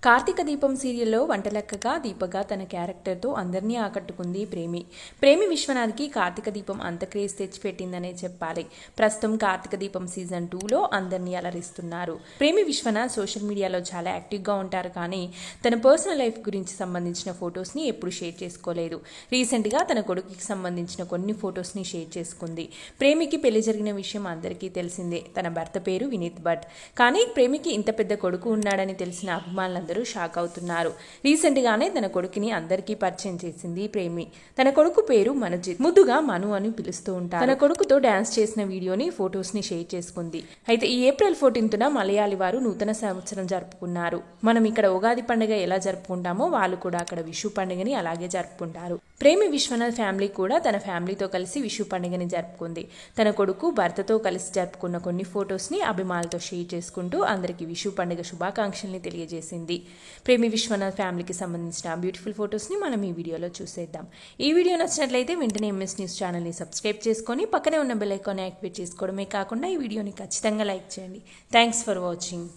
కార్తీక దీపం సీరియల్లో వంటలక్కగా దీపగా తన క్యారెక్టర్తో అందరినీ ఆకట్టుకుంది ప్రేమి విశ్వనాథ్కి కార్తీక దీపం అంత క్రేజ్ తెచ్చిపెట్టిందనే చెప్పాలి. ప్రస్తుతం కార్తీక దీపం సీజన్ 2లో అందరినీ అలరిస్తున్నారు. ప్రేమి విశ్వనాథ్ సోషల్ మీడియాలో చాలా యాక్టివ్గా ఉంటారు, కానీ తన పర్సనల్ లైఫ్ గురించి సంబంధించిన ఫొటోస్ని ఎప్పుడు షేర్ చేసుకోలేదు. రీసెంట్గా తన కొడుకుకి సంబంధించిన కొన్ని ఫొటోస్ని షేర్ చేసుకుంది. ప్రేమికి పెళ్లి జరిగిన విషయం అందరికీ తెలిసిందే. తన భర్త పేరు వినీత్ భట్. కానీ ప్రేమికి ఇంత పెద్ద కొడుకు ఉన్నాడని తెలిసిన అభిమానులందరూ షాక్ అవుతున్నారు. రీసెంట్ గానే తన కొడుకుని అందరికీ పరిచయం చేసింది ప్రేమి. తన కొడుకు పేరు మనుజిత్, ముద్దుగా మను అని పిలుస్తూ ఉంటారు. తన కొడుకుతో డాన్స్ చేసిన వీడియోని, ఫొటోస్ ని షేర్ చేసుకుంది. అయితే ఈ ఏప్రిల్ 14న మలయాళీ వారు నూతన సంవత్సరం జరుపుకున్నారు. మనం ఇక్కడ ఉగాది పండుగ ఎలా జరుపుకుంటామో వాళ్ళు కూడా అక్కడ విషు పండుగని అలాగే జరుపుకుంటారు. ప్రేమి విశ్వనాథ్ ఫ్యామిలీ కూడా తన ఫ్యామిలీతో కలిసి విషు పండుగని జరుపుకుంది. తన కొడుకు భర్తతో కలిసి జరుపుకున్న కొన్ని ఫొటోస్ ని అభిమానులతో షేర్ చేసుకుంటూ అందరికీ విషు పండుగ శుభాకాంక్షల్ని తెలియజేసింది. ప్రేమి విశ్వనాథ్ ఫ్యామిలీకి సంబంధించిన బ్యూటిఫుల్ ఫొటోస్ని మనం ఈ వీడియోలో చూసేద్దాం. ఈ వీడియో నచ్చినట్లయితే వెంటనే ఎంఎస్ న్యూస్ ఛానల్ని సబ్స్క్రైబ్ చేసుకొని పక్కనే ఉన్న బెల్ ఐకాన్ని యాక్టివేట్ చేసుకోవడమే కాకుండా ఈ వీడియోని ఖచ్చితంగా లైక్ చేయండి. Thanks for watching.